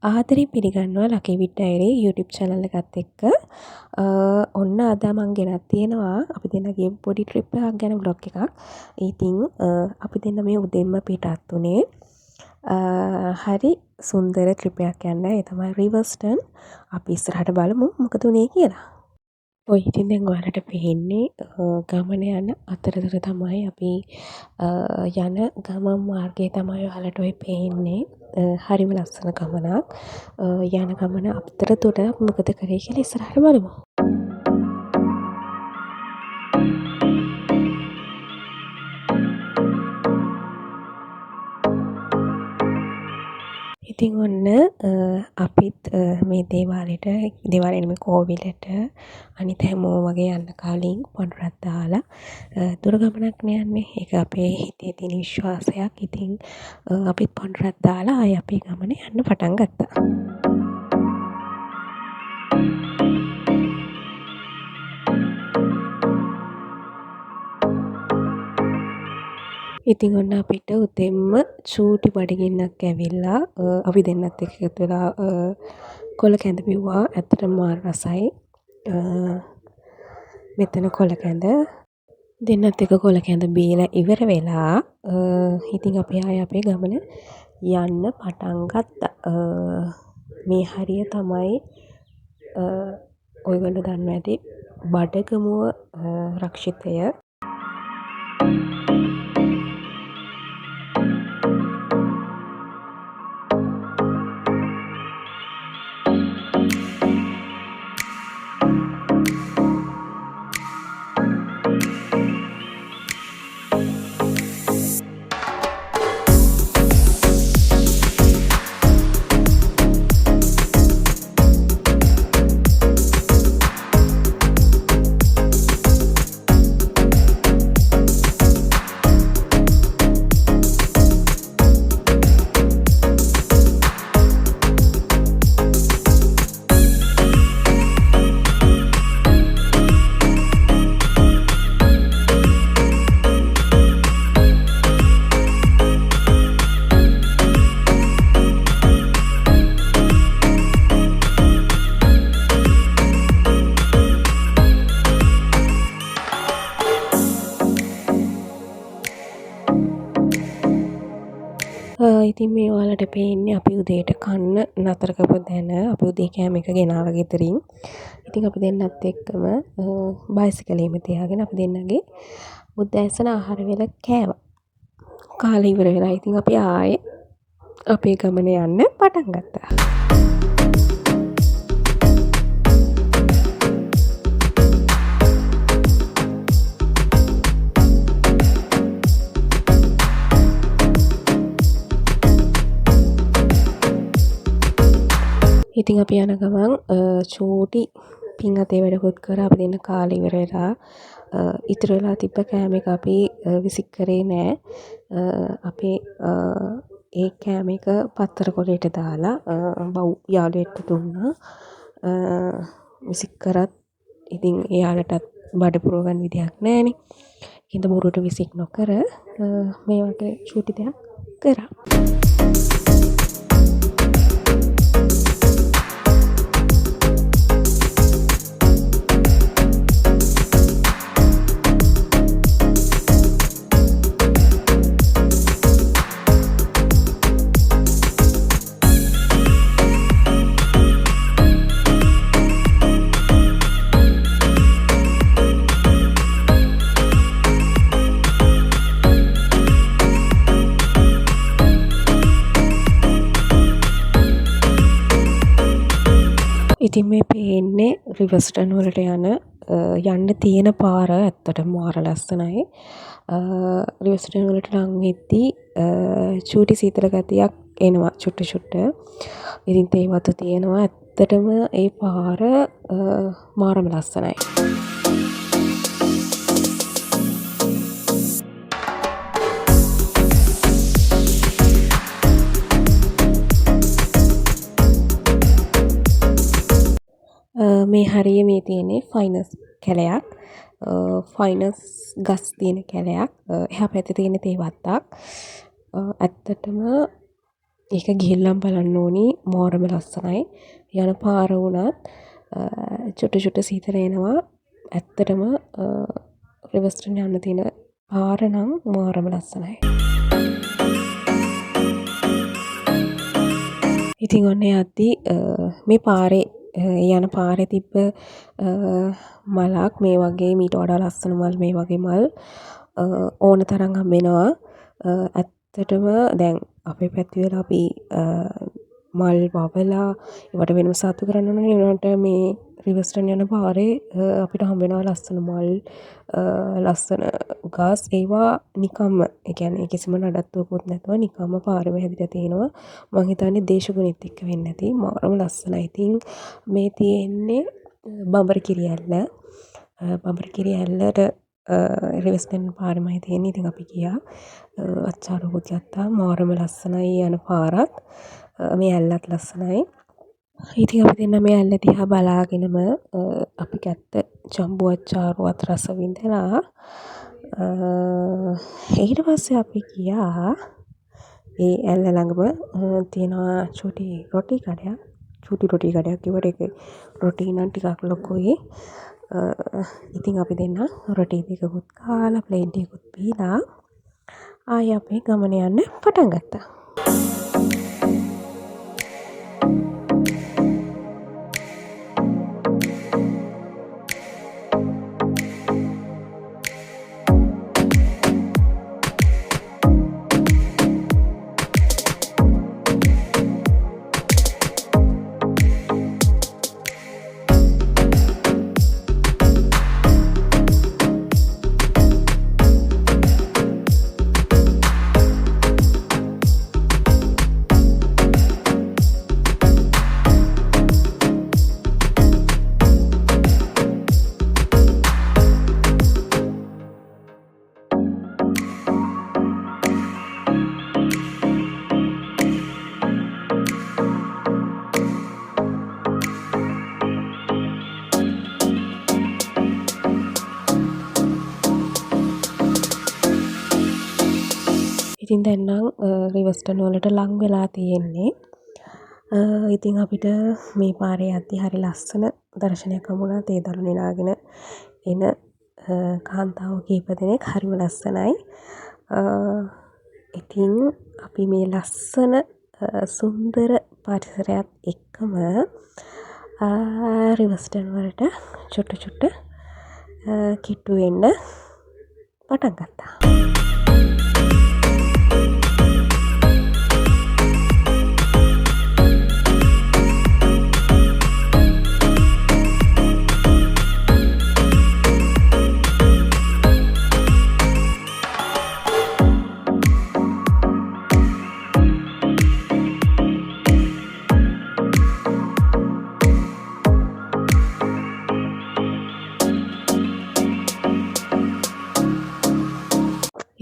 ආදරයෙන් පිළිගන්නවා ලකී විත් diary YouTube channel එකත් එක්ක. ඔන්න අද මං ගෙනත් තියෙනවා අපි දෙන්න ගිය පොඩි ට්‍රිප් එකක් ගැන vlog එකක්. ඉතින් අපි දෙන්න මේ උදෙන්ම පිටත් උනේ. හරි සුන්දර ට්‍රිප් එකක් යන්න. ඒ තමයි රිවර්ස්ටන්. අපි ඉස්සරහට බලමු මොකද උනේ කියලා. ඔය ඉතින් දැන් ඔයාලට පේන්නේ ගමන යන අතරතුර තමයි අපි යන ගමන් මාර්ගය තමයි ඔයාලට ඔය පේන්නේ. හරිම ලස්සන ගමනක්. යන ගමන අතරතුර මොකද කරේ කියලා ඉස්සරහට බලමු. ඉතින් ඔන්න අපිත් මේ දේවාලයට මේ කෝවිලට අනිත් හැමෝම වගේ යන්න කලින් පොඩ්ඩක් දාලා දුර ගමනක් යන්නේ. ඒක අපේ හිතේ තියෙන විශ්වාසයක්. ඉතින් අපිත් පොඩ්ඩක් දාලා ආයේ අපේ ගමන යන්න පටන් ගත්තා. ඉතින් ඔන්න අපිට උදෙන්ම චූටි බඩගින්නක් ඇවිල්ලා අපි දෙන්නත් එක්ක එකතු වෙලා කොළ කැඳ බිව්වා. ඇත්තටම මාර රසයි. මෙතන කොළ කැඳ දෙන්නත් එක්ක කොළ කැඳ බීලා ඉවර වෙලා ඉතින් අපි ආයේ අපේ ගමන යන්න පටන් ගත්තා. මේ හරිය තමයි ඔයගොල්ලෝ දන්නවා ඇති බඩගමුව රක්ෂිතය. ඉතින් මේ ඔයාලට පේන්නේ අපි උදේට කන්න නතර කරපු දැන අපි උදේ කෑම එක ගෙනාවා ගෙදරින්. ඉතින් අපි දෙන්නත් එක්කම බයිසිකලෙම තියාගෙන අපි දෙන්නගේ උදෑසන ආහාර වේල කෑවා. කාලේ ඉවර වෙලා ඉතින් අපි ආයේ අපේ ගමන යන්න පටන් ගත්තා. ඉතින් අපි යන ගමන් චූටි පින් අතේ වැඩකුත් කරා. අපි දෙන්න කාලේ ඉවර වෙලා ඉතුරු වෙලා තිබ්බ කෑම එක අපි විසික් කරේ නෑ. අපේ ඒ කෑම එක පත්තර කොලේට දාලා යාළුවෙක්ට දුන්නා. විසික් කරත් ඉතින් එයාලටත් බඩ පුරව ගන්න විදියක් නෑනේ. හින්ද බොරුවට විසික් නොකර මේ වගේ චූටි දෙයක් කරා. ඉතින් මේ පේන්නේ රිවර්ස්ටන් වලට යන්න තියෙන පාර ඇත්තටම මාර ලස්සනයි. රිවර්ස්ටන් වලට ලං වෙද්දී චූටි සීතල ගතියක් එනවා චුට්ට. ඉතින් තේ වතු තියෙනවා. ඇත්තටම ඒ පාර මාරම ලස්සනයි. මේ හරිය මේ තියෙන්නේ ෆයිනස් කැලයක්. ෆයිනස් ගස් තියෙන කැලයක්. එහා පැත්තේ තියෙන තේ වත්තක්. ඇත්තටම ඒක ගිහිල්ලම් බලන්න ඕනි මාරම ලස්සනයි. යන පාර වුණත් චුට්ට චුට්ට සීතල එනවා. ඇත්තටම රිවර්ස්ටන් යන්න තියෙන පාර නම් මාරම ලස්සනයි. ඉතින් ඔන්න යද්දි මේ පාරේ යන පාරේ තිබ්බ මලක් මේ වගේ මීට වඩා ලස්සන මල් මේ වගේ මල් ඕන තරම් හම්බෙනවා. ඇත්තටම දැන් අපේ පැති වල අපි මල් වවලා ඒවට වෙනම සාතු කරන්න ඕනේ. ඒනට මේ රිවර්ස්ටන් යන පාරේ අපිට හම්බෙනවා ලස්සන මල් ලස්සන ගස් ඒවා නිකම්ම ඒ කියන්නේ කිසිම නඩත්තුවකුත් නැතුව නිකම්ම පාරෙම හැදිලා තියෙනවා. මම හිතන්නේ දේශගුණෙත් එක්ක වෙන්නේ නැති මාරම ලස්සනයි. ඉතින් මේ තියෙන්නේ බඹර කිරියැල්ල. බඹර කිරියැල්ලට රිවර්ස්ටන් පාරෙමයි තියෙන්නේ. ඉතින් අපි ගියා අච්චාරුවකුත් ගත්තා. මාරම ලස්සනයි යන පාරත්. මේ ඇල්ලත් ලස්සනයි. ඉතින් අපි දෙන්න මේ ඇල්ල දිහා බලාගෙනම අපි ගත්ත ජම්බෝ අච්චාරුවත් රස විඳලා ඊට පස්සේ අපි ගියා ඒ ඇල්ල ළඟම තියෙනවා චූටි රොටි කඩයක්. චූටි රොටි කඩයක් කිව්වට ඒක රොටි නම් ටිකක් ලොකුයි. ඉතින් අපි දෙන්න රොටි ටිකකුත් කාලා ප්ලේට් එකකුත් බීලා ආයෙ අපේ ගමන යන්න පටන් ගත්තා. ඉතින් දැන් නම් රිවර්ස්ටන් වලට ලං වෙලා තියෙන්නේ. ඉතින් අපිට මේ පාරේ යද්දි හරි ලස්සන දර්ශනයක් හම්බුණා. තේ දළු නාගෙන එන කාන්තාවෝ කීප දෙනෙක් හරිම ලස්සනයි. ඉතින් අපි මේ ලස්සන සුන්දර පරිසරයත් එක්කම රිවර්ස්ටන් වලට චුට්ට චුට්ට කිට්ටු වෙන්න පටන් ගත්තා.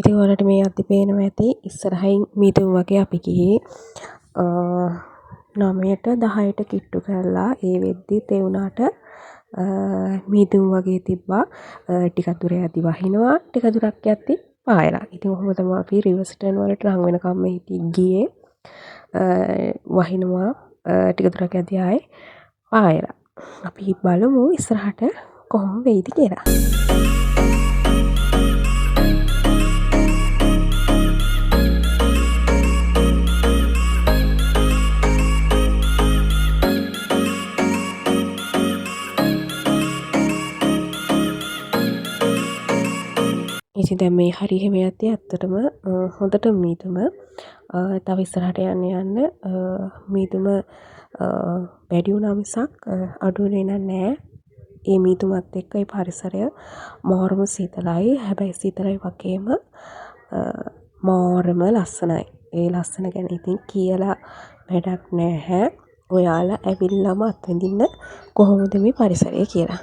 ඉතින් ඔයාලට මේ අද්දි පේනවා ඇති ඉස්සරහින් මීදුම් වගේ අපි ගියේ 9ට 10ට කිට්ටු කරලා ඒ වෙද්දිත් ඒ වුණාට මීදුම් වගේ තිබ්බා. ටිකක් දුර යද්දි වහිනවා ටික දුරක් යද්දි පායලා. ඉතින් ඔහොම තමයි අපි රිවර්ස්ටන් වලට ලං වෙනකම් ගියේ. වහිනවා ටික දුරක් යද්දි ආයේ පායලා. අපි බලමු ඉස්සරහට කොහොම වෙයිද කියලා. ඉතින් දැන් මේ හරි එහෙම යද්දී ඇත්තටම හොඳට මීදුම තව ඉස්සරහට යන්න මීදුම වැඩි වුණා මිසක් අඩු වෙන්නේ නැහැ. ඒ මීදුමත් එක්ක ඒ පරිසරය මාරම සීතලයි. හැබැයි සීතලයි වගේම මාරම ලස්සනයි. ඒ ලස්සන ගැන ඉතින් කියලා වැඩක් නැහැ. ඔයාලා ඇවිල්ලාම අත්විඳින්න කොහොමද මේ පරිසරය කියලා.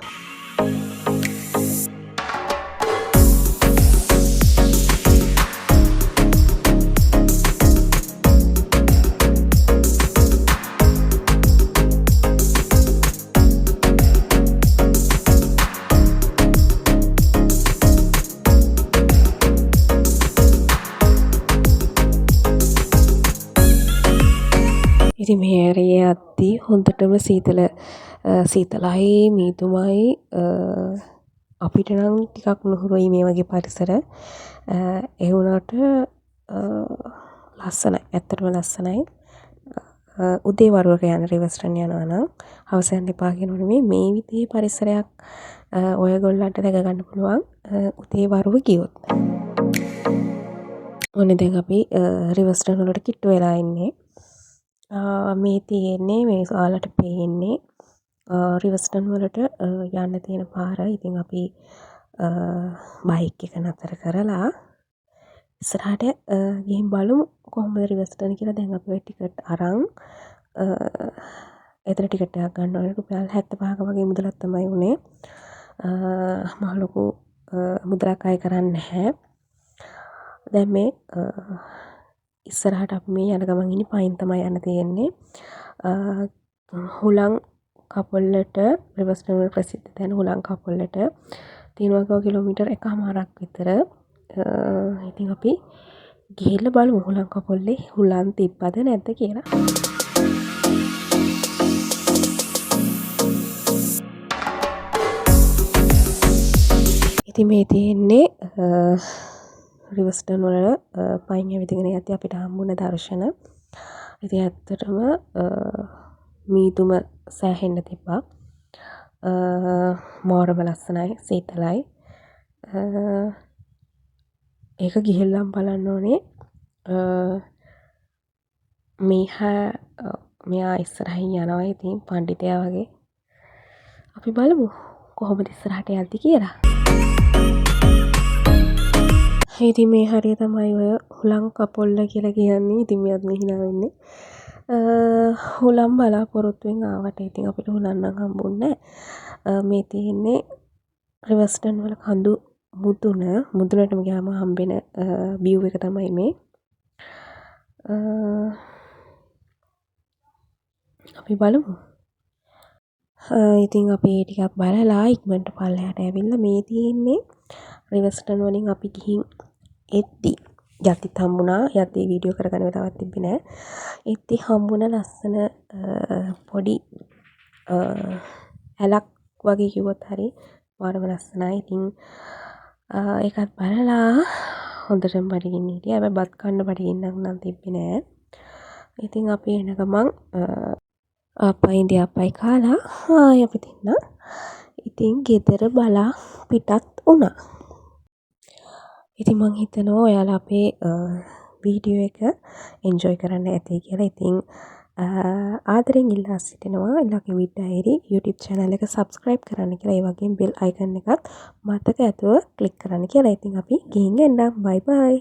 යද්දී හොඳටම සීතලයි මීදුමයි අපිට නම් ටිකක් නුහුරුයි මේ වගේ පරිසර. ඒ වුණාට ලස්සනයි. ඇත්තටම ලස්සනයි. උදේ වරුවක යන රිවර්ස්ටන් යනවා නම් හවස යන්න එපා කියනවා නෙමෙයි, මේ විදිහේ පරිසරයක් ඔයගොල්ලන්ට දැක ගන්න පුළුවන් උදේ වරුව ගියොත්. ඔන්න දැන් අපි රිවර්ස්ටන් වලට කිට්ටු වෙලා ඉන්නේ. මේ තියෙන්නේ මේ ඔයාලට පේන්නේ රිවර්ස්ටන් වලට යන්න තියෙන පාර. ඉතින් අපි බයික් එක නතර කරලා ඉස්සරහට ගිහින් බලමු කොහොමද රිවර්ස්ටන් කියලා. දැන් අපි ඔය ටිකට් අරන් එතන ටිකට් එකක් ගන්න ඕනේ. රුපියල් 75ක වගේ මුදලක් තමයි උනේ. මහ ලොකු මුදලක් අය කරන්නේ නැහැ. දැන් මේ ඉස්සරහට අපි මේ යන ගමන් ඉන්නේ පයින් තමයි යන්න තියෙන්නේ. හුලං කපොල්ලට රිවර්ස්ටන් වල ප්‍රසිද්ධ තැන හුලං කපොල්ලට තියෙනවා කිලෝමීටර් 1.5ක් විතර. ඉතින් අපි ගිහිල්ලා බලමු හුලං කපොල්ලේ හුලං තිබ්බද නැද්ද කියලා. ඉතින් මේ තියෙන්නේ රිවර්ස්ටන් වල පයින් ඇවිදගෙන යද්දී අපිට හම්බුණ දර්ශන. ඉතින් ඇත්තටම මීදුම සෑහෙන්න තිබ්බා. මාරම ලස්සනයි, සීතලයි. ඒක ගිහිල්ලම් බලන්න ඕනේ. මෙයා ඉස්සරහින් යනවා. ඉතින් පණ්ඩිතයා වගේ. අපි බලමු කොහොමද ඉස්සරහට යද්දි කියලා. ඉතින් මේ හරිය තමයි ඔය හුලං කපොල්ල කියලා කියන්නේ. ඉතින් මෙයාත් මෙහිනා වෙන්නේ. හුලම් බලාපොරොත්තුවෙන් ආවට ඉතින් අපිට හුලන් නම් හම්බුන්නේ නැහැ. මේ තියෙන්නේ රිවර්ස්ටන් වල කඳු මුදුනටම ගියාම හම්බෙන view එක තමයි මේ. අපි බලමු. ඉතින් අපි ටිකක් බලලා ඉක්මනට පල්ලෙහාට ඇවිල්ලා මේ තියෙන්නේ රිවර්ස්ටන් වලින් අපි ගිහින් එද්දි යතිත් හම්බුණා. යති වීඩියෝ කරගන්න වෙලාවක් තිබ්බේ නැහැ. එද්දි හම්බුණ ලස්සන පොඩි ඇලක් වගේ කිව්වොත් හරි මාරම ලස්සනයි. ඉතින් ඒකත් බලලා හොඳටම බඩගින්න හිටියා. හැබැයි බත් කන්න බඩගින්නක් නම් තිබ්බේ නැහැ. ඉතින් අපි එන ගමන් අප්පයි කාලා ආයෙ අපි දෙන්න ඉතින් ගෙදර බලා පිටත් වුණා. ඉතින් මං හිතනවා ඔයාලා අපේ වීඩියෝ එක එන්ජොයි කරන්න ඇති කියලා. ඉතින් ආදරෙන් ඉල්ලා සිටිනවා ලකි විත් ඩයරි YouTube channel එක subscribe කරන්න කියලා. ඒ වගේම bell icon එකත් මතක ඇතුව click කරන්න කියලා. ඉතින් අපි ගිහින් එන්නම්. bye bye.